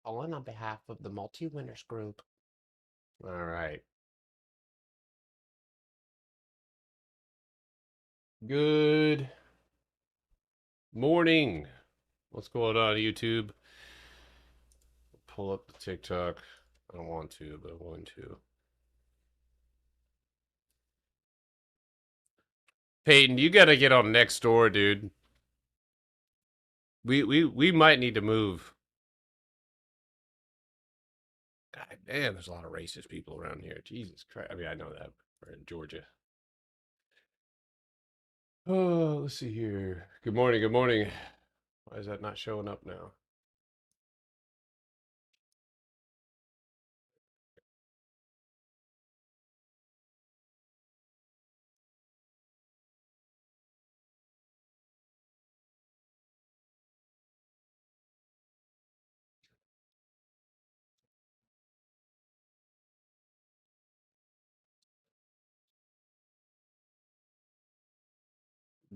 calling on behalf of the multi-winners group. All right. Good morning. What's going on, YouTube? Pull up the TikTok. I don't want to, but I want to. Peyton, you gotta get on next door, dude. We might need to move. God damn, there's a lot of racist people around here. Jesus Christ. I mean, I know that. We're in Georgia. Oh, let's see here. Good morning, good morning. Why is that not showing up now?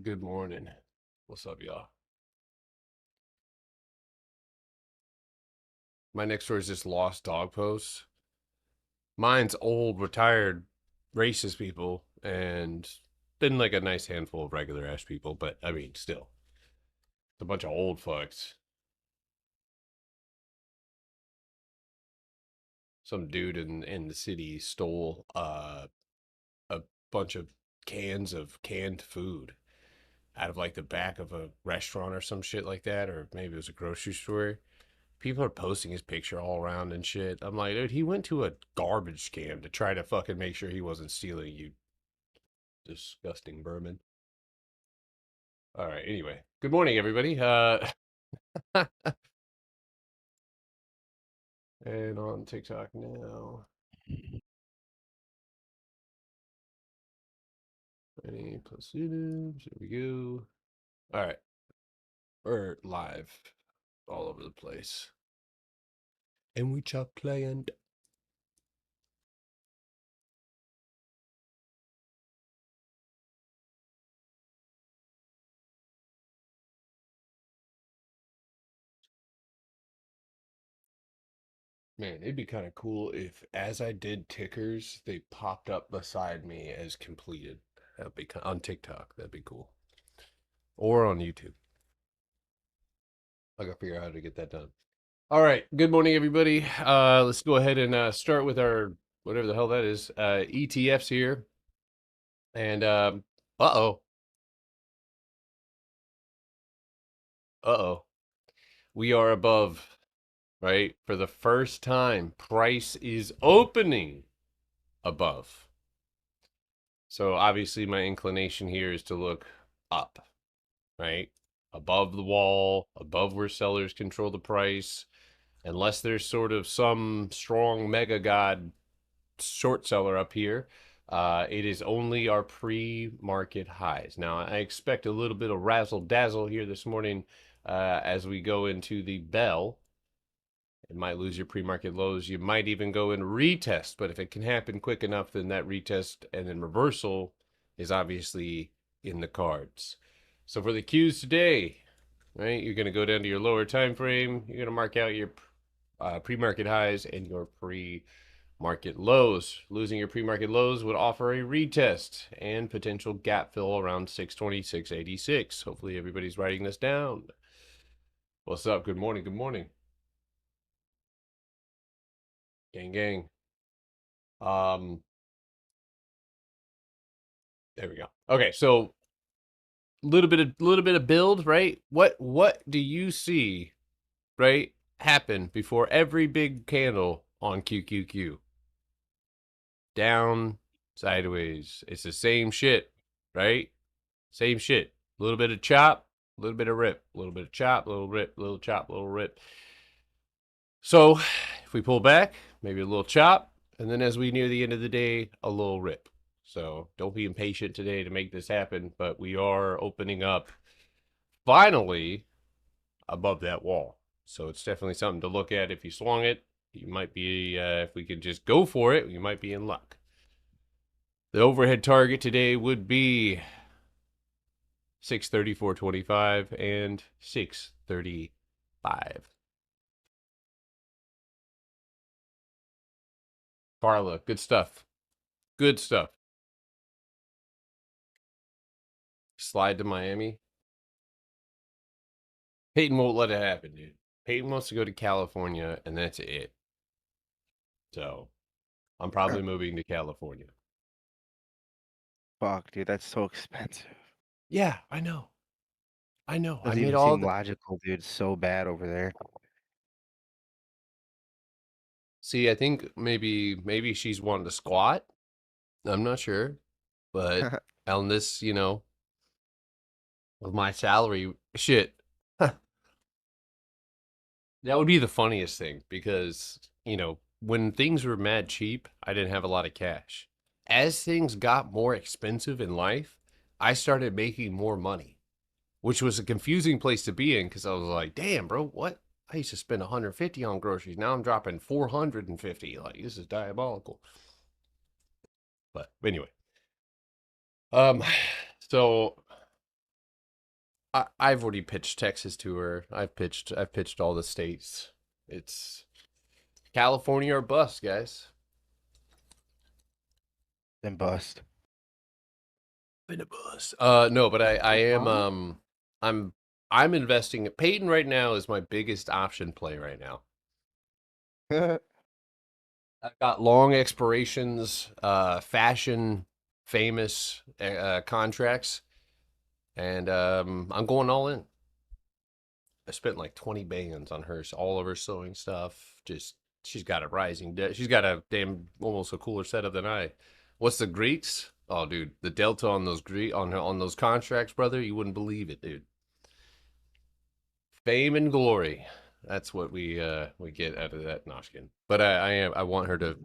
Good morning. What's up, y'all? My next door is just lost dog posts. Mine's old, retired, racist people, and been like a nice handful of regular ass people, but I mean, still, it's a bunch of old fucks. Some dude in the city stole a bunch of cans of canned food out of like the back of a restaurant or some shit like that, or maybe it was a grocery store. People are posting his picture all around and shit. I'm like, dude, he went to a garbage can to try to fucking make sure he wasn't stealing, you disgusting vermin. All right, anyway. Good morning, everybody. And on TikTok now. Any plus YouTubes. Here we go. All right. We're live all over the place. And we chop playing. Man, it'd be kind of cool if, as I did tickers, they popped up beside me as completed. That'd be on TikTok. That'd be cool. Or on YouTube. I gotta figure out how to get that done. All right. Good morning, everybody. Let's go ahead and start with our whatever the hell that is. ETFs here. And uh-oh. Uh-oh. We are above, right? For the first time, price is opening above. So obviously my inclination here is to look up, right? Above the wall, above where sellers control the price, unless there's sort of some strong mega god short seller up here. It is only our pre-market highs. Now, I expect a little bit of razzle dazzle here this morning as we go into the bell. It might lose your pre-market lows. You might even go and retest, but if it can happen quick enough, then that retest and then reversal is obviously in the cards. So for the cues today, right, you're going to go down to your lower time frame. You're going to mark out your pre-market highs and your pre-market lows. Losing your pre-market lows would offer a retest and potential gap fill around 626.86. Hopefully everybody's writing this down. What's up? Good morning. Good morning. Gang, gang. Um, there we go. Okay, so little bit of build, right? What do you see, right, happen before every big candle on QQQ? Down, sideways. It's the same shit, right? Same shit. A little bit of chop, a little bit of rip, a little bit of chop, a little rip, little chop, little rip. So if we pull back, maybe a little chop, and then as we near the end of the day, a little rip. So don't be impatient today to make this happen, but we are opening up finally above that wall. So it's definitely something to look at. If you swung it, you might be, if we could just go for it, you might be in luck. The overhead target today would be 634.25 and 635. Carla, good stuff. Good stuff. Slide to Miami. Peyton won't let it happen, dude. Peyton wants to go to California, and that's it. So I'm probably moving to California. Fuck, dude, that's so expensive. Yeah, I know. I know. I Doesn't made even all seem the. logical, dude. It's so bad over there. See, I think maybe she's wanting to squat. I'm not sure, but on this, with my salary, shit, that would be the funniest thing because when things were mad cheap, I didn't have a lot of cash. As things got more expensive in life, I started making more money, which was a confusing place to be in because I was like, damn, bro, what? I used to spend 150 on groceries. Now I'm dropping 450. Like, this is diabolical. But anyway, um, so I've already pitched Texas to her. I've pitched all the states. It's California or bust, guys. Then bust. Been a bust. No, but I am I'm I'm investing. Peyton right now is my biggest option play right now. I've got long expirations, fashion famous contracts, and I'm going all in. I spent like 20 bands on her, all of her sewing stuff. Just she's got a she's got a damn almost a cooler setup than I. What's the Greeks? Oh, dude, the delta on those on those contracts, brother, you wouldn't believe it, dude. Fame and glory. That's what we get out of that Noshkin. But I want her to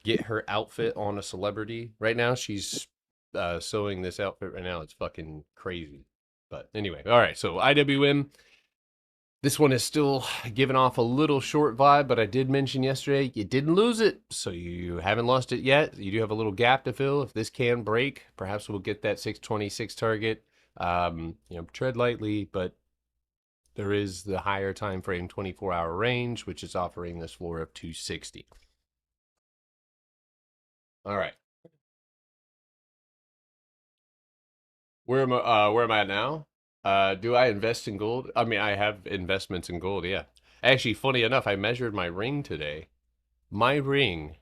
get her outfit on a celebrity. Right now, she's sewing this outfit right now. It's fucking crazy. But anyway, all right. So IWM. This one is still giving off a little short vibe, but I did mention yesterday you didn't lose it, so you haven't lost it yet. You do have a little gap to fill. If this can break, perhaps we'll get that 626 target. Tread lightly, but there is the higher time frame 24-hour range, which is offering this floor of 260. All right. Where am I at now? Do I invest in gold? I mean, I have investments in gold, yeah. Actually, funny enough, I measured my ring today. My ring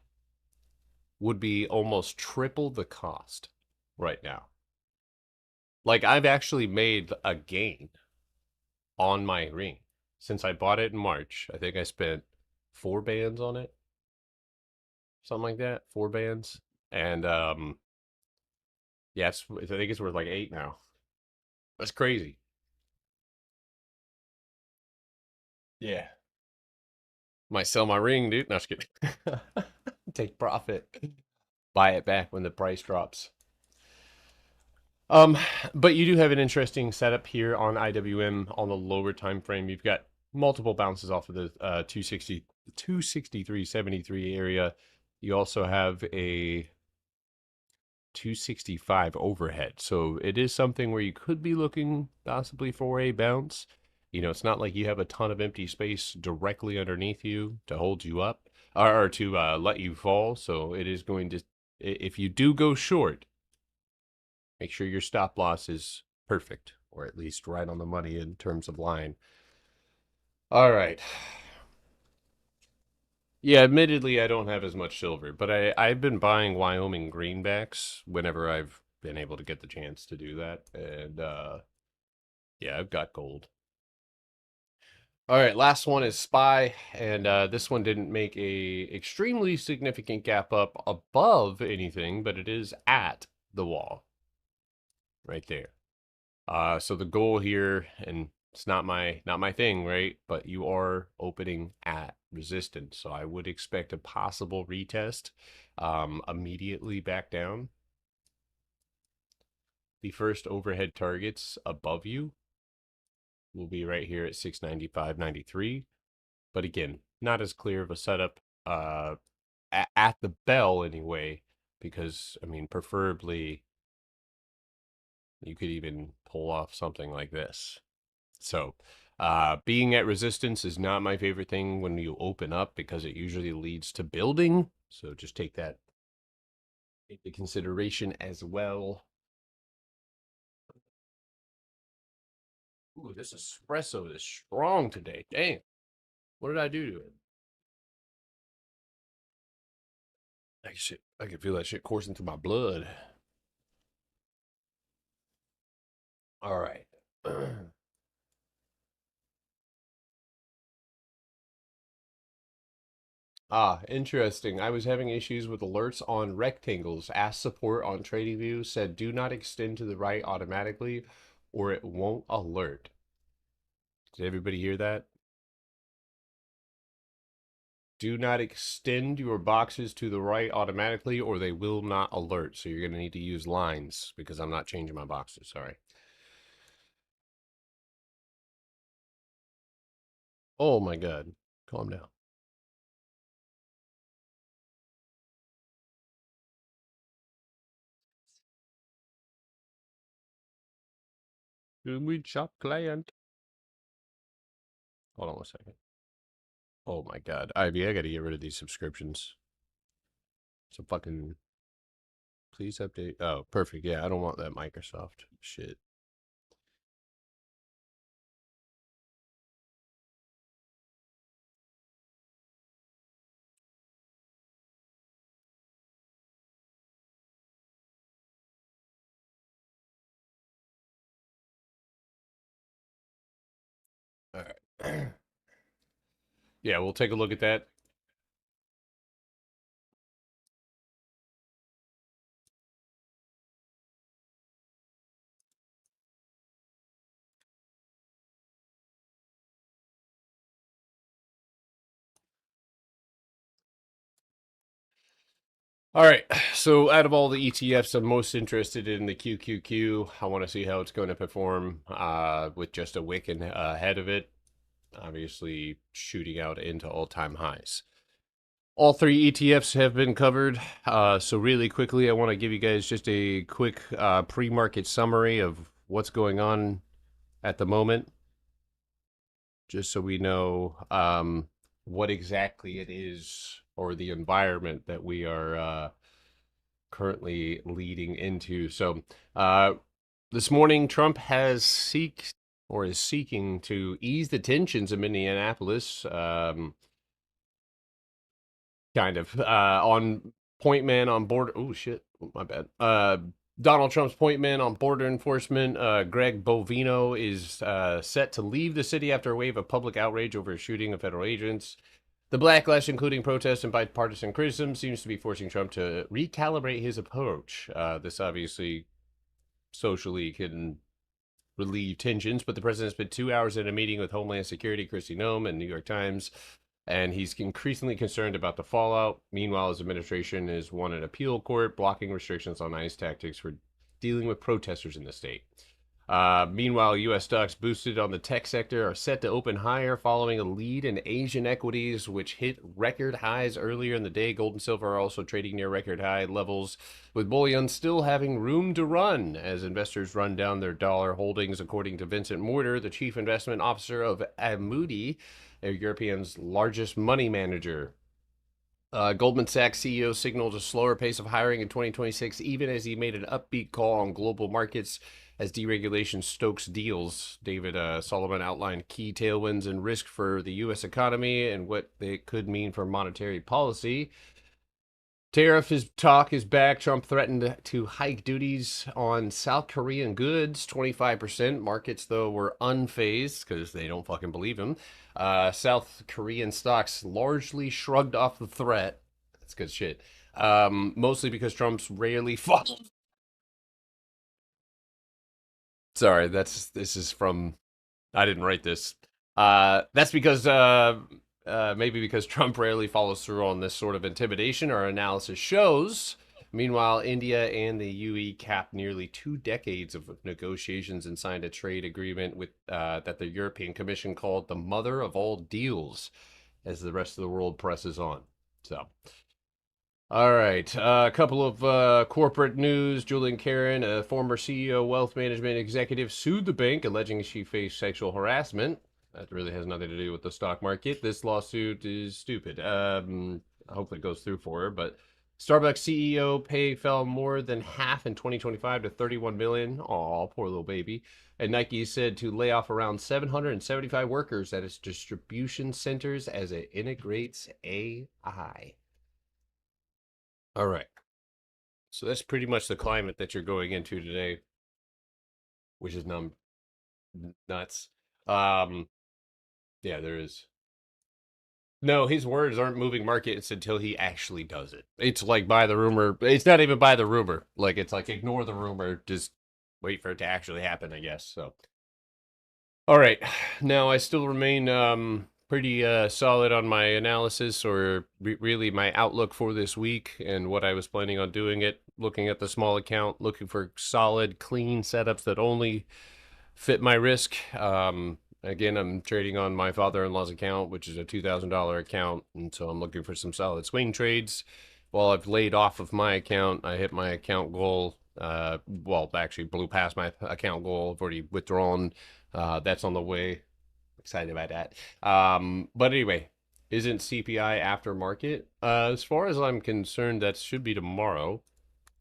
would be almost triple the cost right now. Like I've actually made a gain on my ring since I bought it in March. I think I spent 4 bands on it, something like that, 4 bands, and yes, I think it's worth like 8 now. That's crazy. Yeah, might sell my ring, dude. No, just kidding. Take profit, buy it back when the price drops. Um, but you do have an interesting setup here on IWM on the lower time frame. You've got multiple bounces off of the 260, 263.73 area. You also have a 265 overhead. So it is something where you could be looking possibly for a bounce. It's not like you have a ton of empty space directly underneath you to hold you up or to let you fall. So it is going to, if you do go short, make sure your stop loss is perfect, or at least right on the money in terms of line. All right. Yeah, admittedly, I don't have as much silver, but I've been buying Wyoming greenbacks whenever I've been able to get the chance to do that, and yeah, I've got gold. All right, last one is Spy, and this one didn't make a extremely significant gap up above anything, but it is at the wall right there. So the goal here, and it's not my thing, right? But you are opening at resistance, so I would expect a possible retest. Immediately back down. The first overhead targets above you will be right here at 695.93. But again, not as clear of a setup at the bell anyway, because I mean, preferably you could even pull off something like this. So Being at resistance is not my favorite thing when you open up because it usually leads to building. So just take that into consideration as well. Ooh, this espresso is strong today. Damn. What did I do to it? I can feel that shit coursing through my blood. All right. Interesting. I was having issues with alerts on rectangles. Asked support on TradingView, said do not extend to the right automatically or it won't alert. Did everybody hear that? Do not extend your boxes to the right automatically or they will not alert. So you're going to need to use lines because I'm not changing my boxes. Sorry. Oh my God. Calm down. Should we chop client? Hold on one second. Oh my God. Ivy, I got to get rid of these subscriptions. So fucking please update. Oh, perfect. Yeah, I don't want that Microsoft shit. All right. Yeah, we'll take a look at that. All right. So out of all the ETFs, I'm most interested in the QQQ. I want to see how it's going to perform with just a wick ahead of it. Obviously, shooting out into all-time highs. All three ETFs have been covered. So really quickly, I want to give you guys just a quick pre-market summary of what's going on at the moment, just so we know what exactly it is or the environment that we are currently leading into. So this morning, Trump has is seeking to ease the tensions in Minneapolis. Kind of on point man on border. Oh shit, my bad. Donald Trump's point man on border enforcement, Greg Bovino, is set to leave the city after a wave of public outrage over a shooting of federal agents. The backlash, including protests and bipartisan criticism, seems to be forcing Trump to recalibrate his approach. This obviously socially can relieve tensions, but the president spent 2 hours in a meeting with Homeland Security, Kristi Noem, and New York Times, and he's increasingly concerned about the fallout. Meanwhile, his administration has won an appeal court blocking restrictions on ICE tactics for dealing with protesters in the state. Meanwhile, U.S. stocks boosted on the tech sector are set to open higher following a lead in Asian equities, which hit record highs earlier in the day. Gold and silver are also trading near record high levels, with bullion still having room to run as investors run down their dollar holdings, according to Vincent Mortar, the chief investment officer of Amundi, European's largest money manager. Goldman Sachs CEO signaled a slower pace of hiring in 2026, even as he made an upbeat call on global markets as deregulation stokes deals. David Solomon outlined key tailwinds and risk for the U.S. economy and what they could mean for monetary policy. Tariff talk is back. Trump threatened to hike duties on South Korean goods 25%. Markets, though, were unfazed because they don't fucking believe him. South Korean stocks largely shrugged off the threat. That's good shit. Mostly because Trump's rarely follows. Sorry, this is from. I didn't write this. That's because maybe because Trump rarely follows through on this sort of intimidation, our analysis shows. Meanwhile, India and the UE capped nearly 2 decades of negotiations and signed a trade agreement with that the European Commission called the mother of all deals, as the rest of the world presses on. So, all right, a couple of corporate news. Julian Karen, a former CEO wealth management executive, sued the bank alleging she faced sexual harassment. That really has nothing to do with the stock market. This lawsuit is stupid. I hope it goes through for her, but Starbucks CEO pay fell more than half in 2025 to 31 million. Aw, poor little baby. And Nike said to lay off around 775 workers at its distribution centers as it integrates AI. All right. So that's pretty much the climate that you're going into today, which is nuts. Um, yeah, there is. No, his words aren't moving markets until he actually does it. It's like buy the rumor. It's not even buy the rumor. Like it's like ignore the rumor. Just wait for it to actually happen, I guess. So, all right. Now I still remain pretty solid on my analysis or really my outlook for this week and what I was planning on doing it. Looking at the small account, looking for solid, clean setups that only fit my risk. Again, I'm trading on my father-in-law's account, which is a $2,000 account, and so I'm looking for some solid swing trades. While I've laid off of my account, I hit my account goal. Well, actually blew past my account goal. I've already withdrawn. That's on the way. Excited about that. But anyway, isn't CPI after market? As far as I'm concerned, that should be tomorrow.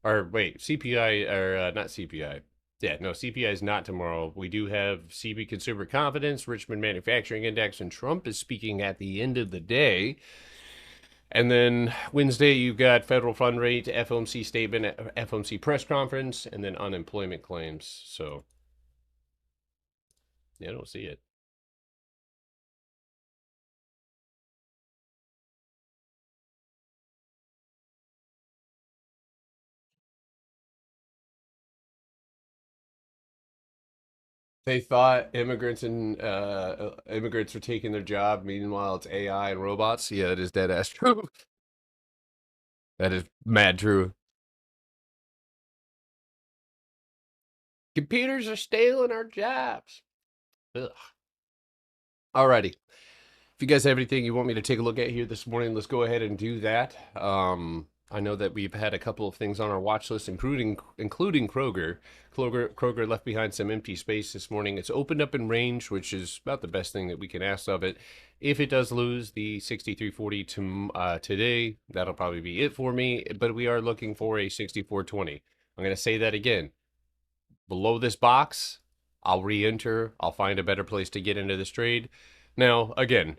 Or wait, CPI or not CPI. Yeah, no, CPI is not tomorrow. We do have CB Consumer Confidence, Richmond Manufacturing Index, and Trump is speaking at the end of the day. And then Wednesday, you've got federal fund rate, FOMC statement, FOMC press conference, and then unemployment claims. So, yeah, I don't see it. They thought immigrants are taking their job. Meanwhile, it's AI and robots. Yeah, that is dead ass true. That is mad true. Computers are stealing our jobs. Ugh. Alrighty. If you guys have anything you want me to take a look at here this morning, let's go ahead and do that. I know that we've had a couple of things on our watch list, including Kroger. Kroger left behind some empty space this morning. It's opened up in range, which is about the best thing that we can ask of it. If it does lose the 63.40 today, that'll probably be it for me. But we are looking for a 64.20. I'm going to say that again. Below this box, I'll re-enter. I'll find a better place to get into this trade. Now, again,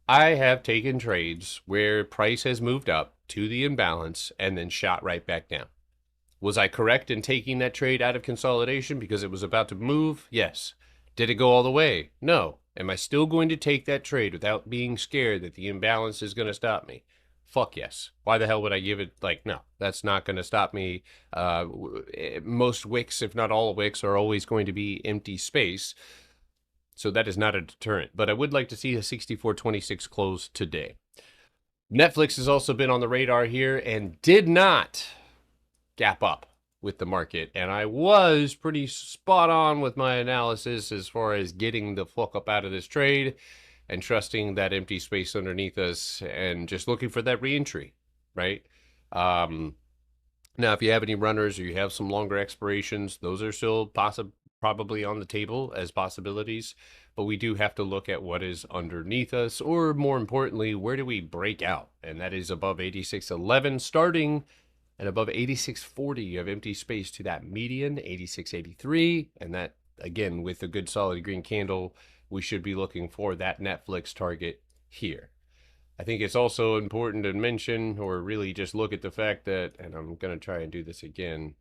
I have taken trades where price has moved up to the imbalance and then shot right back down. Was I correct in taking that trade out of consolidation because it was about to move? Yes. Did it go all the way? No. Am I still going to take that trade without being scared that the imbalance is going to stop me? Fuck yes. Why the hell would I give it? Like, no, that's not going to stop me. Most wicks, if not all wicks, are always going to be empty space. So that is not a deterrent. But I would like to see a 64.26 close today. Netflix has also been on the radar here and did not gap up with the market. And I was pretty spot on with my analysis as far as getting the fuck up out of this trade and trusting that empty space underneath us and just looking for that reentry, right? Now, if you have any runners or you have some longer expirations, those are still probably on the table as possibilities. But we do have to look at what is underneath us, or more importantly, where do we break out? And that is above 86.11, starting at above 86.40 of empty space to that median, 86.83. And that, again, with a good solid green candle, we should be looking for that Netflix target here. I think it's also important to mention, or really just look at the fact that, and I'm going to try and do this again.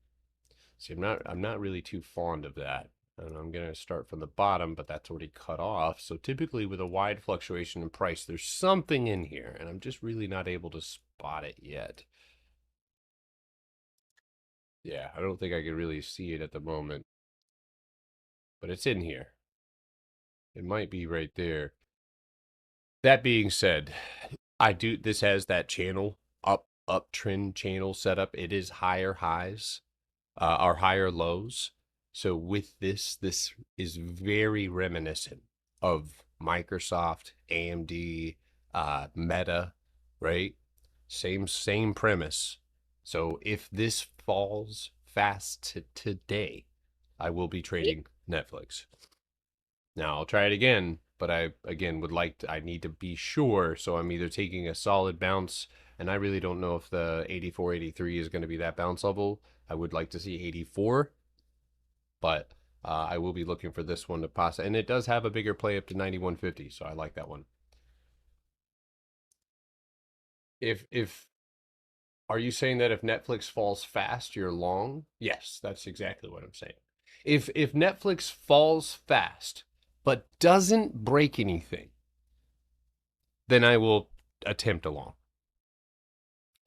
See, I'm not really too fond of that. And I'm going to start from the bottom, but that's already cut off. So typically with a wide fluctuation in price, there's something in here, and I'm just really not able to spot it yet. Yeah, I don't think I can really see it at the moment, but it's in here. It might be right there. That being said, this has that channel uptrend channel setup. It is higher highs, or higher lows. So with this is very reminiscent of Microsoft, AMD, Meta, right? Same premise. So if this falls fast today, I will be trading Netflix. Now I'll try it again, but I again would like to, I need to be sure. So I'm either taking a solid bounce, and I really don't know if the 84, 83 is going to be that bounce level. I would like to see 84, but I will be looking for this one to pass, and it does have a bigger play up to 91.50, so I like that one. If Are you saying that if Netflix falls fast, you're long? Yes, that's exactly what I'm saying. If Netflix falls fast but doesn't break anything, then I will attempt a long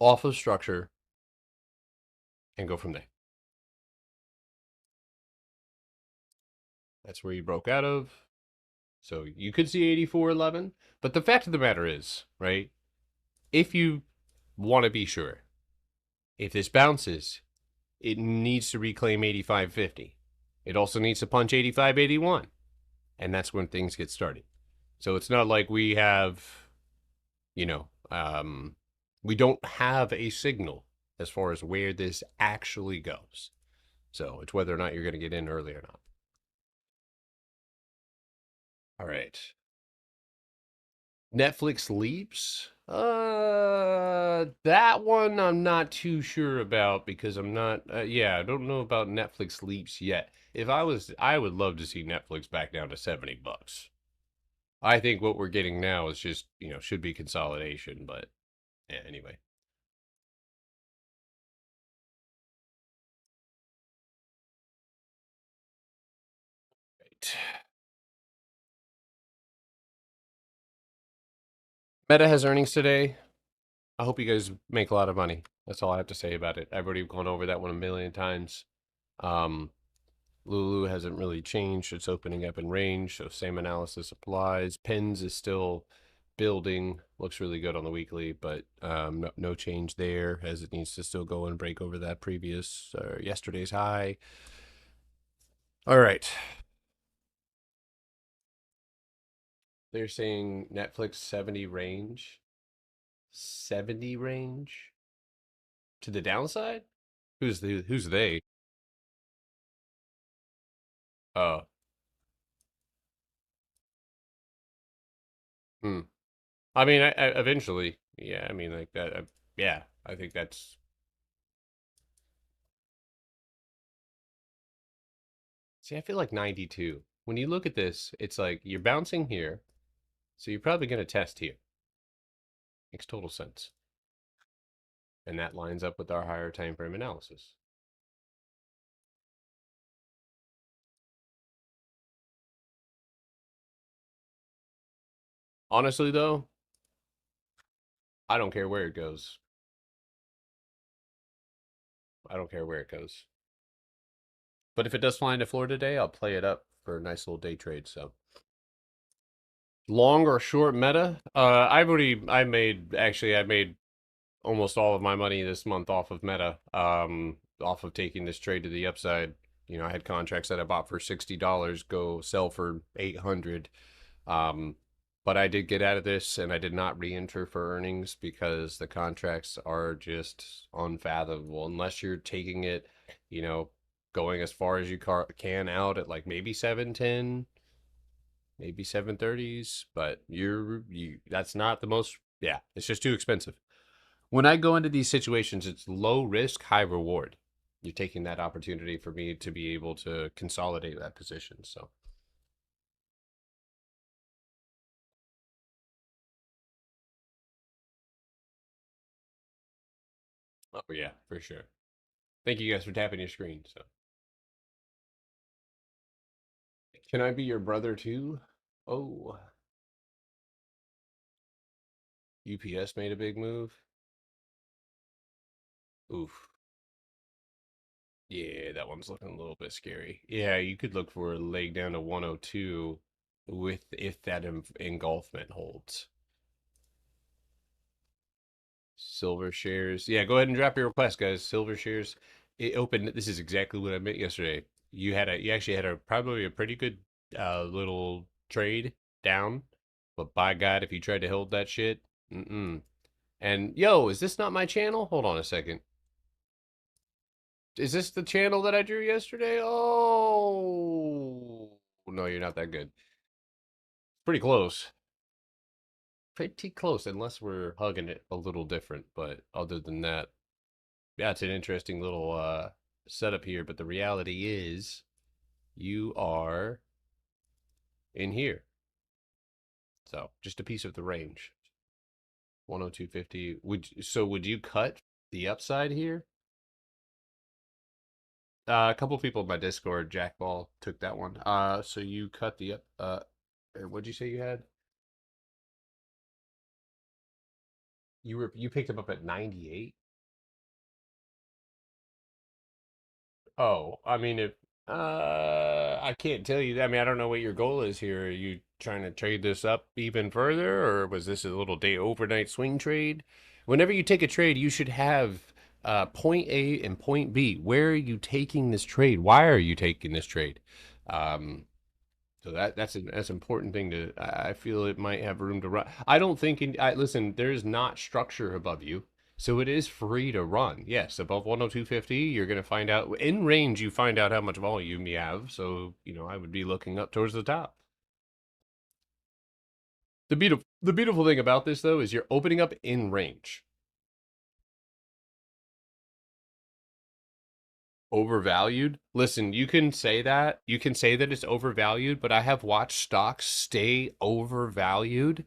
off of structure and go from there. That's where you broke out of. So you could see 84.11, but the fact of the matter is, right? If you want to be sure, if this bounces, it needs to reclaim 85.50. It also needs to punch 85.81. And that's when things get started. So it's not like we have, you know, we don't have a signal as far as where this actually goes. So it's whether or not you're going to get in early or not. All right. Netflix Leaps. That one I'm not too sure about because I'm not. Yeah, I don't know about Netflix Leaps yet. If I was, I would love to see Netflix back down to $70. I think what we're getting now is just, should be consolidation, but yeah, anyway. Right. Meta has earnings today. I hope you guys make a lot of money. That's all I have to say about it. I've already gone over that one a million times. Um, Lulu hasn't really changed. It's opening up in range, so same analysis applies. Pins is still building. Looks really good on the weekly, but no change there as it needs to still go and break over that previous yesterday's high. All right. They're saying Netflix 70 range. 70 range to the downside? Who's they? Oh, hmm. I mean, I eventually, yeah. I mean, like that. Yeah, I think that's. See, I feel like 92. When you look at this, it's like you're bouncing here, so you're probably going to test here. Makes total sense, and that lines up with our higher time frame analysis. Honestly, though, I don't care where it goes. I don't care where it goes. But if it does fly into Florida today, I'll play it up for a nice little day trade. So. Long or short meta? I made almost all of my money this month off of meta. Off of taking this trade to the upside. I had contracts that I bought for $60 go sell for 800. Um, but I did get out of this and I did not re-enter for earnings because the contracts are just unfathomable unless you're taking it, you know, going as far as you can out at like maybe 710, maybe 730s, but you that's not the most. Yeah, it's just too expensive. When I go into these situations, it's low risk, high reward. You're taking that opportunity for me to be able to consolidate that position. So, oh yeah, for sure. Thank you guys for tapping your screen. So, can I be your brother too? Oh, UPS made a big move. Oof. Yeah, that one's looking a little bit scary. Yeah, you could look for a leg down to 102 with if that engulfment holds. Silver shares. Yeah, go ahead and drop your request, guys. Silver shares. It opened. This is exactly what I meant yesterday. You actually had a probably a pretty good little trade down, but by God, if you tried to hold that shit, mm-mm. And yo, is this not my channel? Hold on a second. Is this the channel that I drew yesterday? Oh, no, you're not that good. Pretty close. Pretty close, unless we're hugging it a little different. But other than that, yeah, it's an interesting little setup here. But the reality is, you are in here. So just a piece of the range. 102.50. Would you cut the upside here? A couple people in my Discord, Jack Ball, took that one. So you cut the what'd you say you had? You picked him up at 98? Oh, I mean, if I can't tell you that. I mean, I don't know what your goal is here. Are you trying to trade this up even further, or was this a little day overnight swing trade? Whenever you take a trade, you should have point A and point B. Where are you taking this trade? Why are you taking this trade? Um, so that's an important thing to. I feel it might have room to run. I don't think. Listen, there's not structure above you, so it is free to run. Yes, above 102.50, you're gonna find out in range. You find out how much volume you have. So I would be looking up towards the top. The beautiful thing about this though is you're opening up in range. Overvalued. Listen, you can say that. You can say that it's overvalued, but I have watched stocks stay overvalued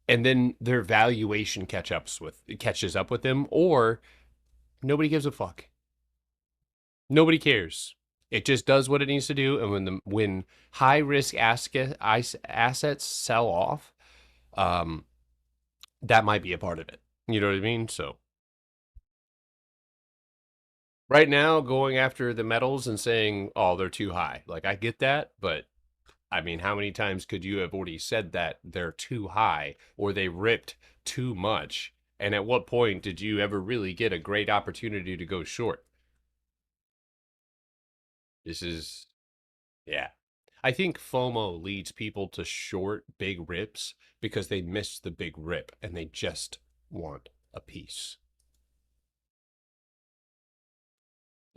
and then their valuation catches up with them, or nobody gives a fuck. Nobody cares. It just does what it needs to do, and when high risk assets sell off, um, that might be a part of it. You know what I mean? So right now, going after the metals and saying, "Oh, they're too high," like I get that, but I mean, how many times could you have already said that they're too high or they ripped too much? And at what point did you ever really get a great opportunity to go short? This is, yeah. I think FOMO leads people to short big rips because they missed the big rip and they just want a piece.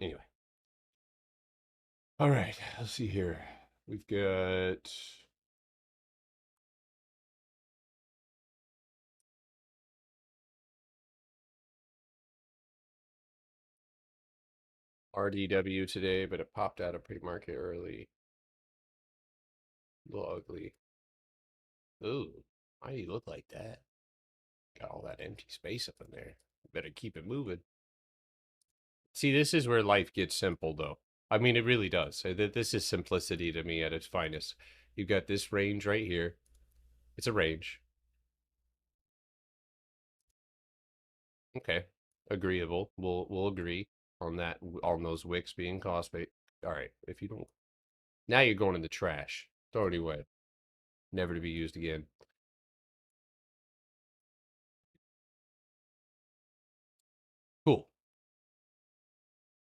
Anyway, all right, let's see here. We've got RDW today, but it popped out of pre-market early. A little ugly. Ooh, why do you look like that? Got all that empty space up in there. Better keep it moving. See, this is where life gets simple, though. I mean, it really does. This is simplicity to me at its finest. You've got this range right here. It's a range. Okay, agreeable. We'll agree on that, on those wicks being cost bait. All right, if you don't, now you're going in the trash. Throw it away. Never to be used again. Cool.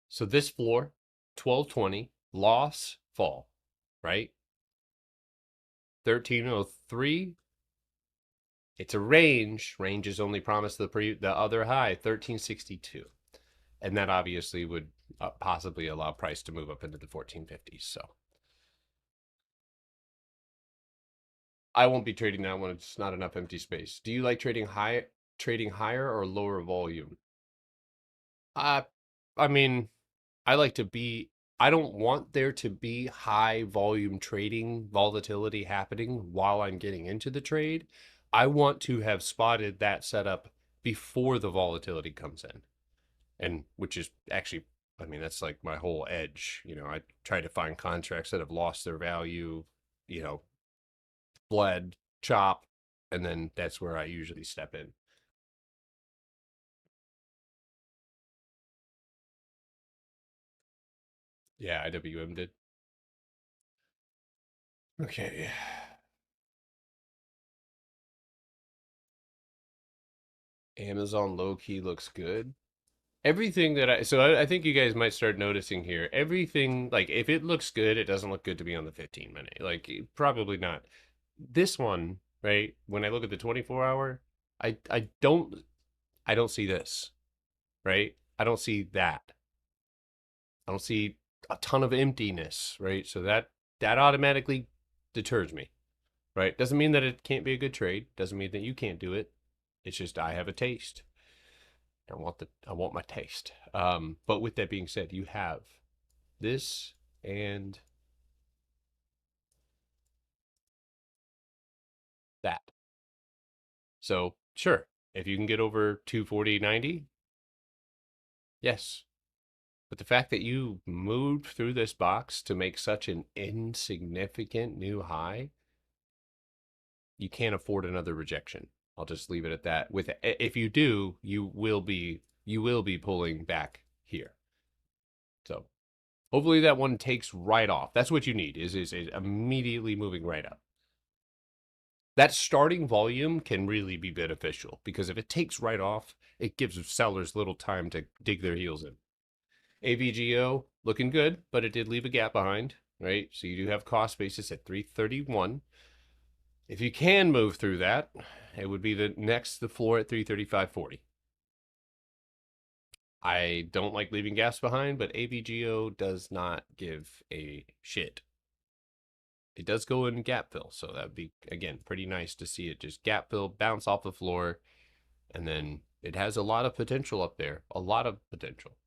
So this floor, 1220, loss, fall, right? 1303. It's a range. Range is only promised the other high, 1362. And that obviously would possibly allow price to move up into the 1450s. So I won't be trading that when it's not enough empty space. Do you like trading higher or lower volume? Uh, I mean, I like to be, I don't want there to be high volume trading volatility happening while I'm getting into the trade. I want to have spotted that setup before the volatility comes in. And which is actually, I mean, that's like my whole edge. I try to find contracts that have lost their value, you know, bled, chop, and then that's where I usually step in. Yeah, IWM did. Okay. Amazon low key looks good. Everything that I think you guys might start noticing here. Everything, like, if it looks good, it doesn't look good to me on the 15 minute. Like, probably not. This one, right? When I look at the 24-hour, I don't see this, right? I don't see that. I don't see a ton of emptiness, right? So that automatically deters me. right? Doesn't mean that it can't be a good trade. Doesn't mean that you can't do it. It's just I have a taste. I want my taste. But with that being said, you have this and that. So sure, if you can get over 240.90, yes. But the fact that you moved through this box to make such an insignificant new high, you can't afford another rejection. I'll just leave it at that. With if you do, you will be pulling back here. So hopefully that one takes right off. That's what you need is immediately moving right up. That starting volume can really be beneficial because if it takes right off, it gives sellers little time to dig their heels in. AVGO looking good, but it did leave a gap behind, right? So you do have cost basis at 331. If you can move through that, it would be the floor at 335.40. I don't like leaving gaps behind, but AVGO does not give a shit. It does go in gap fill, so that would be, again, pretty nice to see it just gap fill, bounce off the floor, and then it has a lot of potential up there. A lot of potential.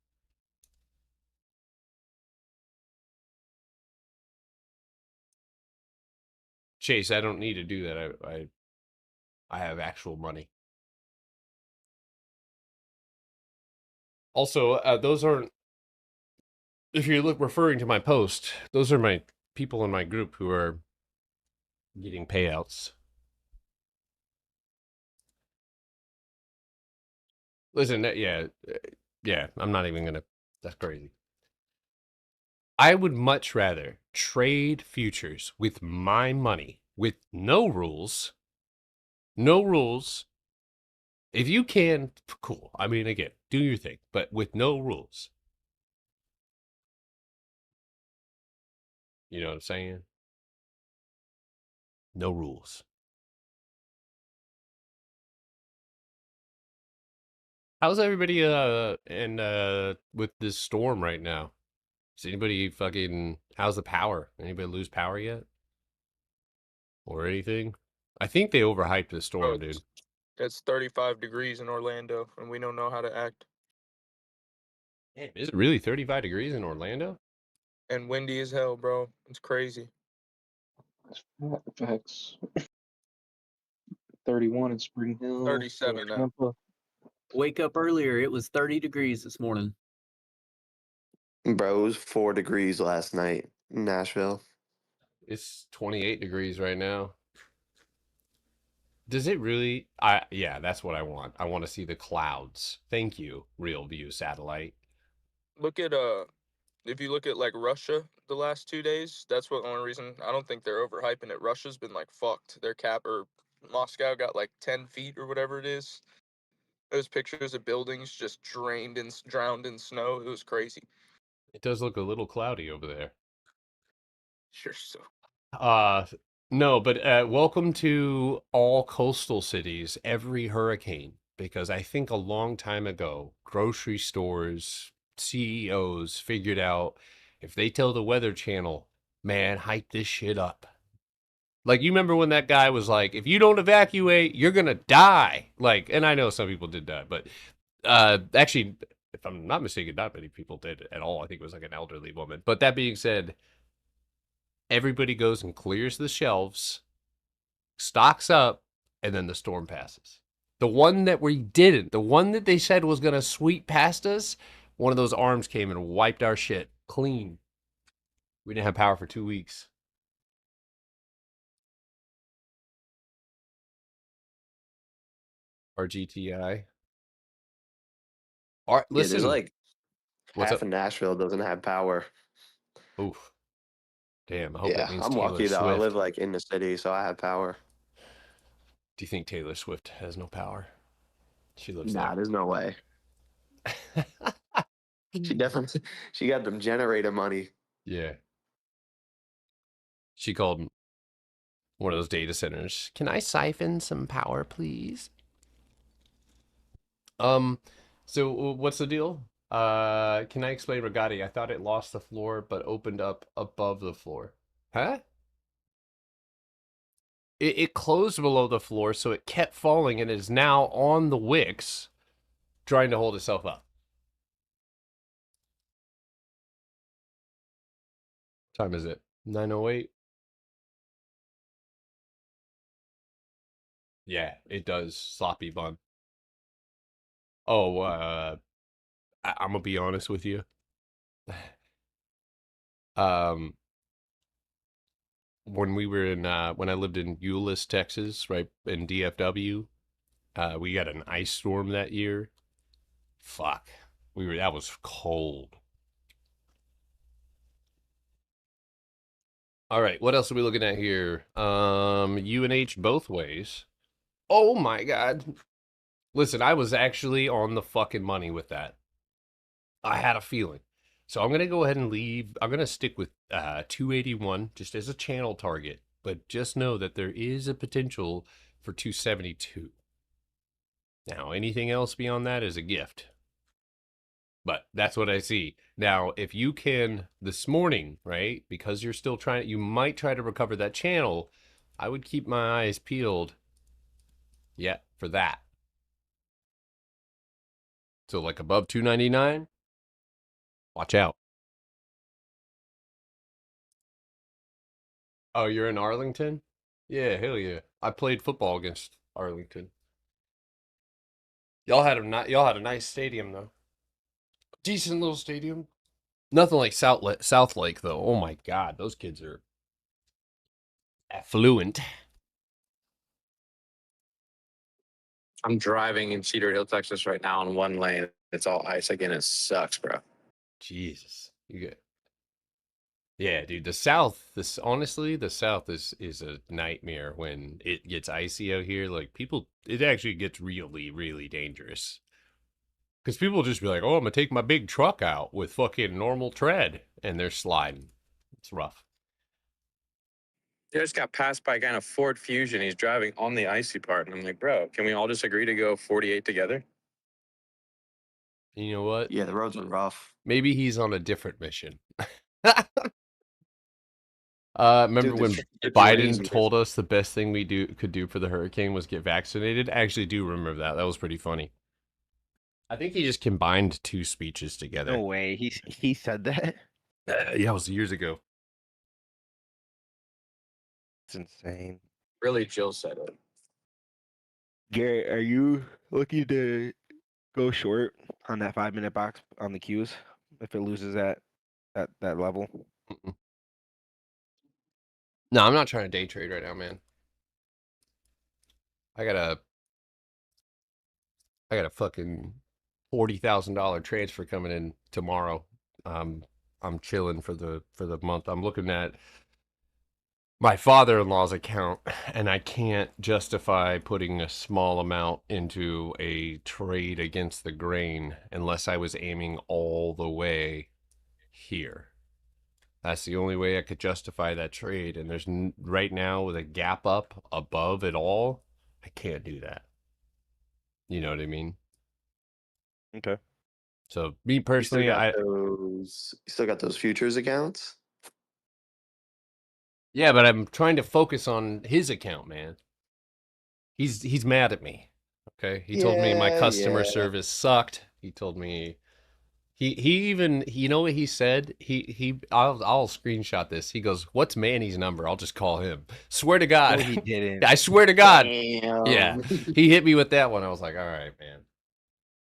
Chase, I don't need to do that. I have actual money. Also, those aren't, if you're referring to my post, those are my people in my group who are getting payouts. Listen, yeah, I'm not even gonna, that's crazy. I would much rather trade futures with my money with no rules. No rules. If you can, cool. I mean, again, do your thing, but with no rules. You know what I'm saying? No rules. How's everybody and with this storm right now? Is anybody fucking how's the power? Anybody lose power yet? Or anything? I think they overhyped the Oh, storm, dude. it's 35 degrees in Orlando, and we don't know how to act. Damn, is it really 35 degrees in Orlando? And windy as hell, bro. It's crazy. Facts. 31 in Spring Hill. 37 now. Tampa. Wake up earlier. It was 30 degrees this morning. Bro, it was 4 degrees last night in Nashville. It's 28 degrees right now. Does it really? Yeah, that's what I want. I want to see the clouds. Thank you, Real View Satellite. Look at if you look at like Russia the last 2 days, that's what only reason I don't think they're overhyping it. Russia's been like fucked. Their cap or Moscow got like 10 feet or whatever it is. Those pictures of buildings just drowned in snow. It was crazy. It does look a little cloudy over there. You're so No, but welcome to all coastal cities, every hurricane, because I think a long time ago, grocery stores, CEOs figured out if they tell the Weather Channel, man, hype this shit up. Like, you remember when that guy was like, if you don't evacuate, you're gonna die. Like, and I know some people did die, but actually, if I'm not mistaken, not many people did at all. I think it was like an elderly woman. But that being said, everybody goes and clears the shelves, stocks up, and then the storm passes. The one that we didn't, the one that they said was going to sweep past us, one of those arms came and wiped our shit clean. We didn't have power for 2 weeks. RGTI. Yeah, Listen, there's like what's half up? of Nashville doesn't have power. Oof. Damn, I hope Yeah, that means I'm Taylor lucky though. Swift. I live like in the city, so I have power. Do you think Taylor Swift has no power? She lives Nah, there's no way. She definitely she got them generator money. Yeah. She called one of those data centers. Can I siphon some power, please? So what's the deal? Can I explain Regatti? I thought it lost the floor but opened up above the floor. Huh? It closed below the floor, so it kept falling and is now on the wicks, trying to hold itself up. Time is it? 9:08. Yeah, it does. Sloppy bun. Oh, I'm gonna be honest with you. Um, when we were in when I lived in Euless, Texas, right in DFW, we got an ice storm that year. Fuck, that was cold. All right, what else are we looking at here? UNH both ways. Oh my God. Listen, I was actually on the fucking money with that. I had a feeling. So I'm going to go ahead and leave. I'm going to stick with 281 just as a channel target. But just know that there is a potential for 272. Now, anything else beyond that is a gift. But that's what I see. Now, if you can, this morning, right, because you're still trying, you might try to recover that channel. I would keep my eyes peeled, yeah, for that. So like above 299, watch out. Oh, you're in Arlington? Yeah, hell yeah. I played football against Arlington. Y'all had a nice stadium though. Decent little stadium. Nothing like South Lake though. Oh my God, those kids are affluent. I'm driving in Cedar Hill, Texas right now on one lane. It's all ice again. It sucks, bro. Jesus. Yeah, dude, the South, honestly, the South is a nightmare when it gets icy out here. Like it actually gets really, really dangerous. Because people just be like, oh, I'm gonna take my big truck out with fucking normal tread, and they're sliding. It's rough. I just got passed by a guy in a Ford Fusion. He's driving on the icy part. And I'm like, bro, can we all just agree to go 48 together? You know what? Yeah, the roads are rough. Maybe he's on a different mission. Remember Dude, when it's Biden raining. told us the best thing we could do for the hurricane was get vaccinated? I actually do remember that. That was pretty funny. I think he just combined two speeches together. No way. He said that. Yeah, it was years ago. It's insane. Really, Jill said it. Garrett, are you looking to go short on that 5-minute box on the Qs if it loses that level? Mm-mm. No, I'm not trying to day trade right now, man. I got a fucking $40,000 transfer coming in tomorrow. I'm chilling for the month. I'm looking at my father-in-law's account, and I can't justify putting a small amount into a trade against the grain unless I was aiming all the way here. That's the only way I could justify that trade. And there's right now with a gap up above it all, I can't do that. You know what I mean? Okay. So me You personally, you still got those futures accounts? yeah, but I'm trying to focus on his account, man. He's mad at me. Okay, he told me my customer service sucked. He told me he even, you know what he said? I'll screenshot this. He goes, "What's Manny's number? I'll just call him." Swear to God, No, he didn't. I swear to God. Damn. Yeah, he hit me with that one. I was like, all right, man.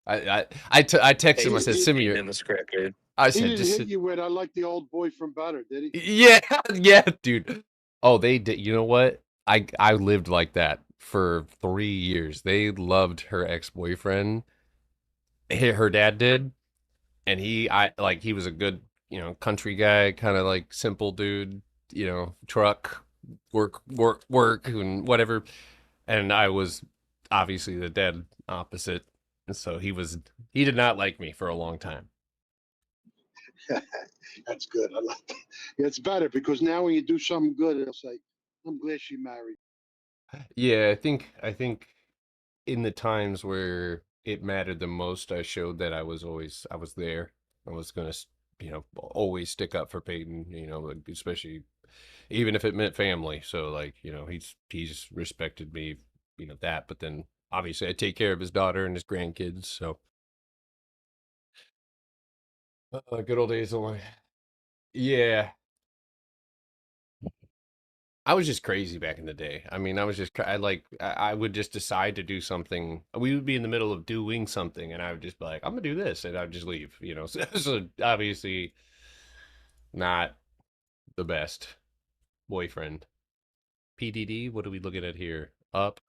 I texted him. I said, "Send me your." in the script, dude. I He said, didn't "Just hit you with, I like the old boy from Better, did he? yeah, yeah, dude." Oh, they did. You know what? I lived like that for 3 years. They loved her ex-boyfriend. Her dad did, and he was a good, country guy, kind of like simple dude, truck, work, and whatever. And I was obviously the dead opposite. And so he did not like me for a long time. That's good. I like that. Yeah, it's better because now when you do something good, it'll say, I'm glad she married. Yeah, I think in the times where it mattered the most, I showed that I was there. I was gonna, always stick up for Peyton, like, especially even if it meant family. So like, he's respected me, that. But then obviously I take care of his daughter and his grandkids. So good old days only. Yeah, I was just crazy back in the day. I mean, I was just I would just decide to do something. We would be in the middle of doing something, and I would just be like, "I'm gonna do this," and I'd just leave. So obviously not the best boyfriend. PDD. What are we looking at here? Up.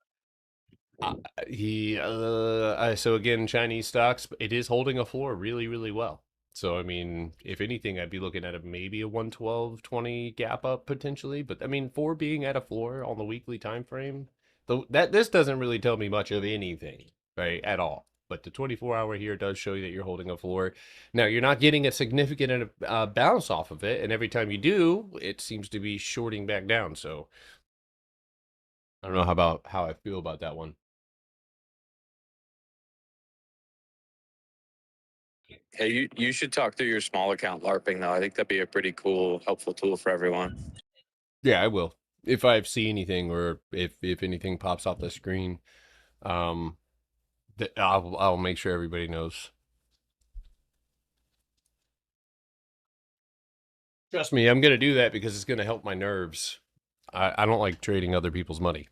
So again, Chinese stocks, it is holding a floor really, really well. So I mean, if anything, I'd be looking at maybe a 112.20 gap up potentially. But I mean, for being at a floor on the weekly time frame, though that this doesn't really tell me much of anything, right, at all. But the 24-hour here does show you that you're holding a floor. Now, you're not getting a significant bounce off of it, and every time you do, it seems to be shorting back down. So I don't know how I feel about that one. Hey, you should talk through your small account LARPing though. I think that'd be a pretty cool, helpful tool for everyone. Yeah, I will. If I see anything or if anything pops off the screen, um, I'll make sure everybody knows. Trust me, I'm gonna do that because it's gonna help my nerves. I don't like trading other people's money.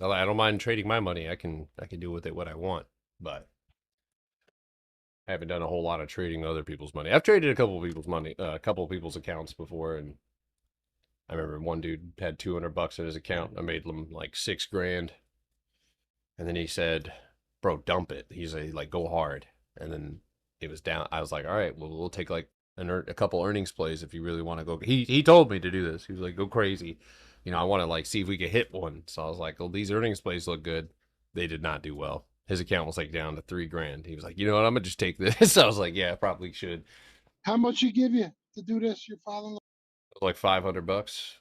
I don't mind trading my money. I can do with it what I want, but I haven't done a whole lot of trading other people's money. I've traded a couple of people's money, a couple of people's accounts before, and I remember one dude had $200 in his account. I made him like $6,000. And then he said, "Bro, dump it." He's like, "Go hard." And then it was down. I was like, "All right, well, we'll take like a couple earnings plays if you really want to go." He told me to do this. He was like, "Go crazy." I want to like see if we could hit one. So I was like, "Well, these earnings plays look good." They did not do well. His account was like down to $3,000. He was like, "You know what? I'm gonna just take this." I was like, "Yeah, I probably should." How much he give you to do this, your father-in-law? Like $500.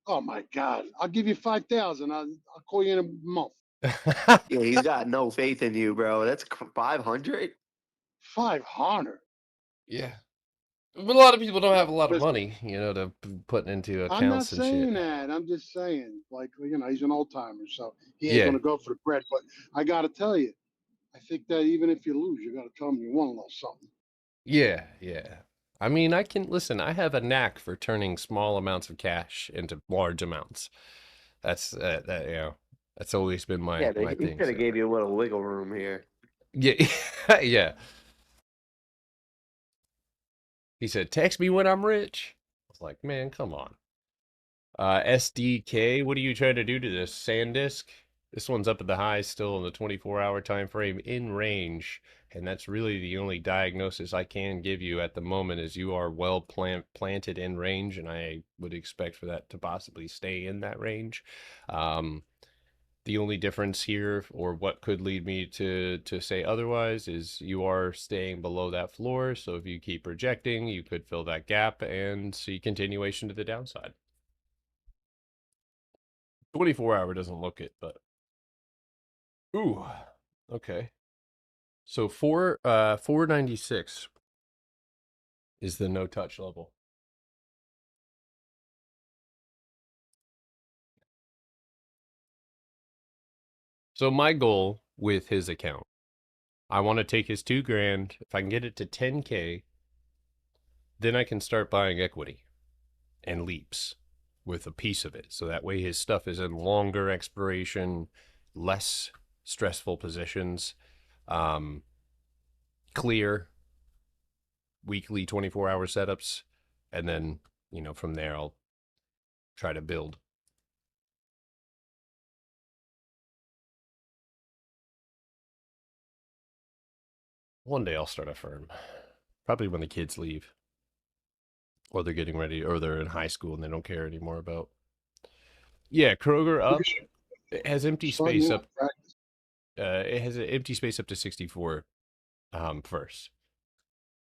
Oh my God! I'll give you 5,000. I'll call you in a month. Yeah, he's got no faith in you, bro. That's 500. 500. Yeah. But a lot of people don't have a lot of Listen, money, to put into I'm not accounts and shit. saying that. I'm just saying, like, he's an old timer, so he ain't Yeah. gonna go for the bread. But I gotta tell you, I think that even if you lose, you gotta tell them you won a little something. Yeah, yeah. I mean, I can listen. I have a knack for turning small amounts of cash into large amounts. That's that's always been Yeah, my he thing. could have So. gave you a little wiggle room here. Yeah, yeah. He said, "Text me when I'm rich." I was like, "Man, come on." SDK, what are you trying to do to this SanDisk? This one's up at the highs still in the 24-hour time frame in range, and that's really the only diagnosis I can give you at the moment is you are well planted in range, and I would expect for that to possibly stay in that range. The only difference here, or what could lead me to say otherwise, is you are staying below that floor. So if you keep rejecting, you could fill that gap and see continuation to the downside. 24-hour doesn't look it, but ooh, okay. So 496 is the no touch level. So my goal with his account, I want to take his $2,000. If I can get it to 10K, then I can start buying equity and leaps with a piece of it. So that way his stuff is in longer expiration, less stressful positions, clear weekly 24-hour setups. And then, from there, I'll try to build. One day I'll start a firm. Probably when the kids leave. Or they're getting ready, or they're in high school and they don't care anymore about. Yeah, Kroger up. It has empty space up. It has an empty space up to 64 first.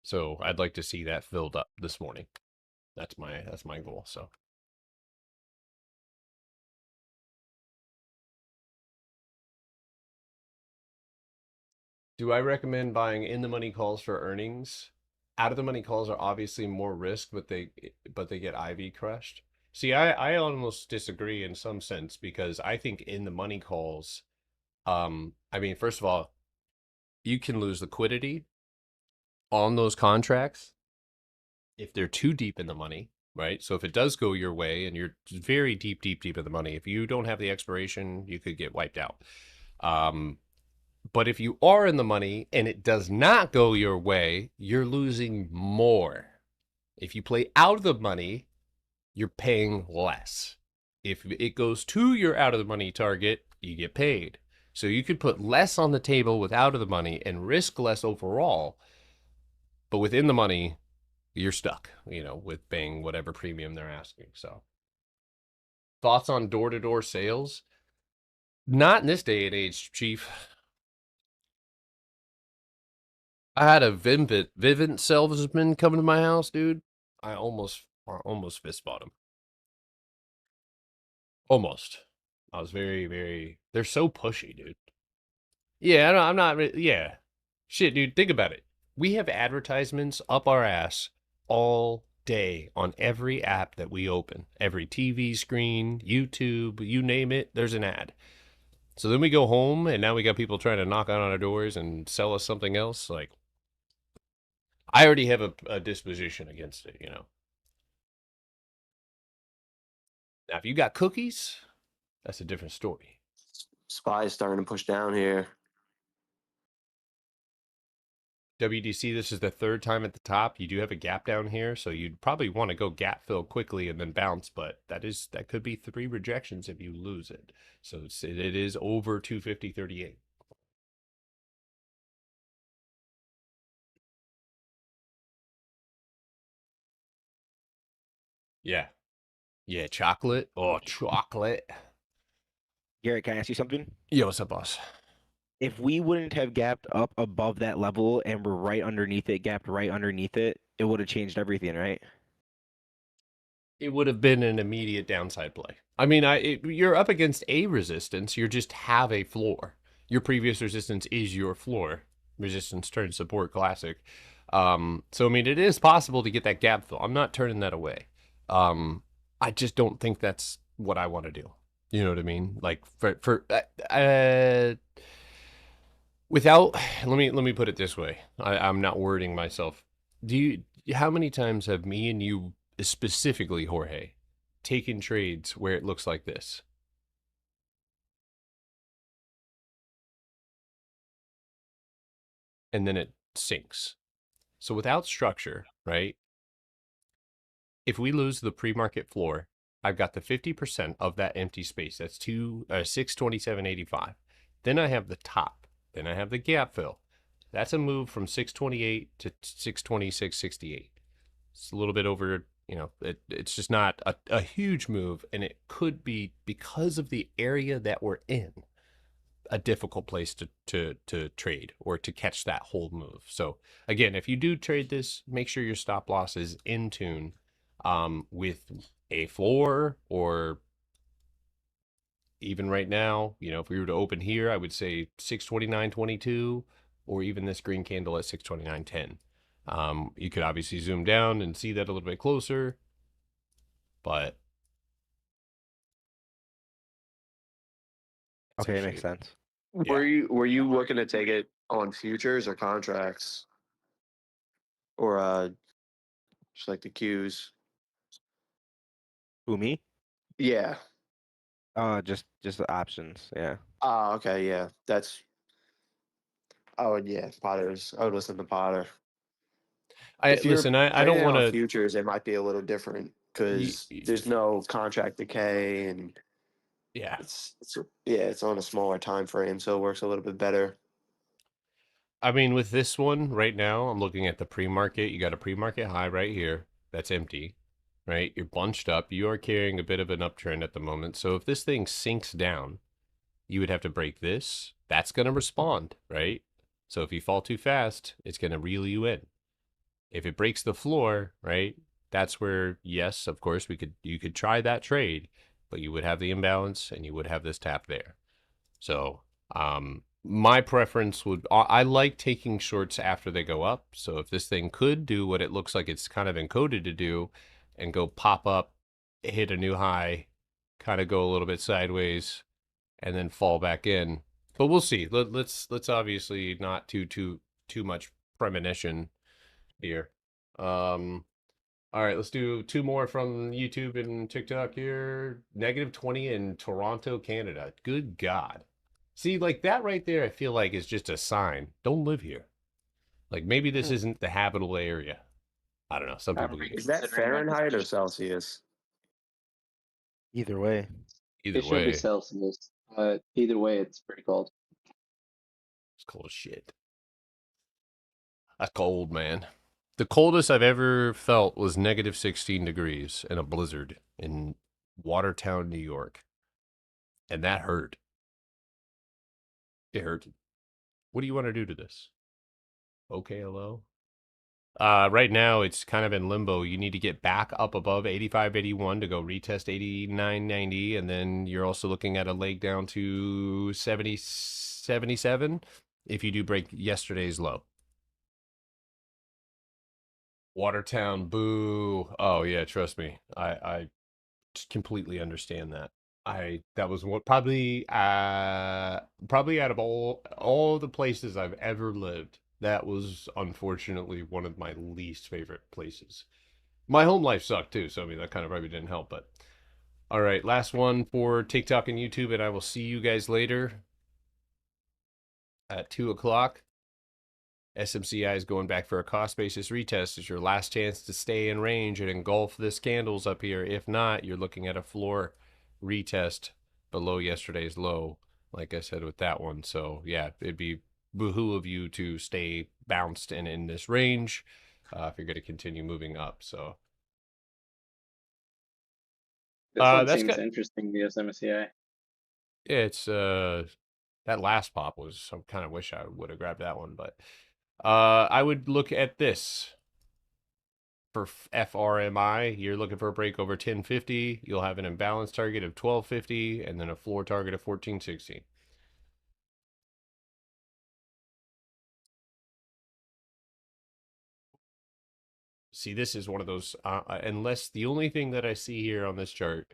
So I'd like to see that filled up this morning. That's my goal. So do I recommend buying in the money calls for earnings? Out of the money calls are obviously more risk, but they get IV crushed. See, I almost disagree in some sense because I think in the money calls, I mean, first of all, you can lose liquidity on those contracts if they're too deep in the money, right? So if it does go your way and you're very deep, deep, deep in the money, if you don't have the expiration, you could get wiped out. But if you are in the money and it does not go your way, you're losing more. If you play out of the money, you're paying less. If it goes to your out of the money target, you get paid. So you could put less on the table with out of the money and risk less overall. But within the money, you're stuck, with paying whatever premium they're asking. So thoughts on door-to-door sales? Not in this day and age, Chief. I had a Vivint salesman come to my house, dude. I almost fist fought him. Almost. I was very, very. They're so pushy, dude. Yeah, I'm not. Yeah, shit, dude. Think about it. We have advertisements up our ass all day on every app that we open. Every TV screen, YouTube, you name it, there's an ad. So then we go home, and now we got people trying to knock on our doors and sell us something else. Like, I already have a disposition against it, Now, if you got cookies, that's a different story. SPY's starting to push down here. WDC, this is the third time at the top. You do have a gap down here, so you'd probably want to go gap fill quickly and then bounce, but that could be 3 rejections if you lose it. So it is over 250.38. Yeah. Yeah, chocolate. Oh, chocolate. Garrett, can I ask you something? Yo, what's up, boss? If we wouldn't have gapped up above that level and we're right underneath it, gapped right underneath it, it would have changed everything, right? It would have been an immediate downside play. I mean, you're up against a resistance. You just have a floor. Your previous resistance is your floor. Resistance turns support classic. So, I mean, it is possible to get that gap fill. I'm not turning that away. I just don't think that's what I want to do. You know what I mean? Like without, let me put it this way. I'm not wording myself. How many times have me and you, specifically Jorge, taken trades where it looks like this? And then it sinks. So without structure, right? If we lose the pre-market floor, I've got the 50% of that empty space. That's 627.85. Then I have the top. Then I have the gap fill. That's a move from 628 to 626.68. It's a little bit over, it's just not a huge move. And it could be, because of the area that we're in, a difficult place to trade or to catch that whole move. So again, if you do trade this, make sure your stop loss is in tune with a floor, or even right now, if we were to open here, I would say 629.22, or even this green candle at 629.10. You could obviously zoom down and see that a little bit closer, but Okay, it makes sense. Yeah. Were you looking to take it on futures or contracts, or just like the Qs? Who, me? Yeah. Just the options, yeah. Oh, okay, yeah. Potters. I would listen to Potter. If you're listen, I don't playing want on to. futures, it might be a little different because there's no contract decay, and Yeah. it's on a smaller time frame, so it works a little bit better. I mean, with this one right now, I'm looking at the pre-market. You got a pre-market high right here. That's empty, right? You're bunched up. You are carrying a bit of an uptrend at the moment. So if this thing sinks down, you would have to break this. That's going to respond, right? So if you fall too fast, it's going to reel you in. If it breaks the floor, right, that's where, yes, of course, you could try that trade, but you would have the imbalance and you would have this tap there. So my preference I like taking shorts after they go up. So if this thing could do what it looks like it's kind of encoded to do and go pop up hit a new high, kind of go a little bit sideways, and then fall back in. But we'll see. Let's obviously not too much premonition here. All right, let's do two more from YouTube and TikTok here. -20 in Toronto, Canada. Good God. See, like that right there, I feel like is just a sign. Don't live here. Like maybe this isn't the habitable area. I don't know. Some people get Is that Fahrenheit or Celsius? Either way. either It should be way. Celsius, but either way, it's pretty cold. It's cold as shit. That's cold, man. The coldest I've ever felt was -16 degrees in a blizzard in Watertown, New York. And that hurt. It hurt. What do you want to do to this? Okay, hello? Right now it's kind of in limbo. You need to get back up above 85, 81 to go retest 89, 90, and then you're also looking at a leg down to 70, 77 if you do break yesterday's low. Watertown, boo. Oh yeah, trust me. I completely understand that. That was what probably out of all the places I've ever lived, that was unfortunately one of my least favorite places. My home life sucked too, so I mean that kind of probably didn't help, but all right, last one for TikTok and YouTube, and I will see you guys later at 2 o'clock. SMCI is going back for a cost basis retest. It's your last chance to stay in range and engulf this candles up here. If not, you're looking at a floor retest below yesterday's low, like I said with that one. So yeah, it'd be boohoo of you to stay bounced and in this range if you're going to continue moving up. So This one that's seems good. interesting, the SMSCI. Yeah, it's that last pop was, I kind of wish I would have grabbed that one, but I would look at this for FRMI. You're looking for a break over 1050. You'll have an imbalance target of 1250 and then a floor target of 1460. See, this is one of those, unless the only thing that I see here on this chart,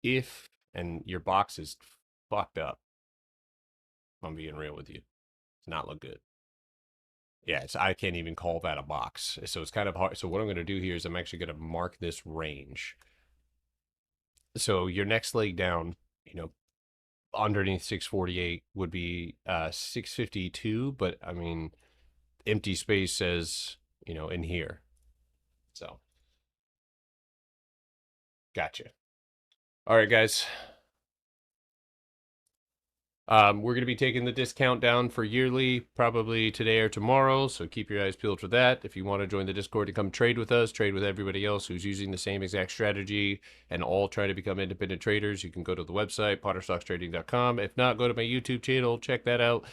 and your box is fucked up, I'm being real with you, it's not look good. Yeah, I can't even call that a box. So it's kind of hard. So what I'm going to do here is I'm actually going to mark this range. So your next leg down, underneath 648 would be 652, but I mean, empty space says, in here. So, gotcha. All right, guys. We're going to be taking the discount down for yearly, probably today or tomorrow, so keep your eyes peeled for that. If you want to join the Discord to come trade with us, trade with everybody else who's using the same exact strategy, and all try to become independent traders, you can go to the website, potterstockstrading.com. If not, go to my YouTube channel, check that out.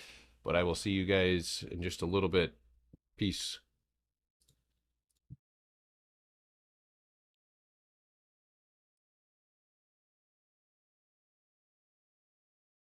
But I will see you guys in just a little bit. Peace.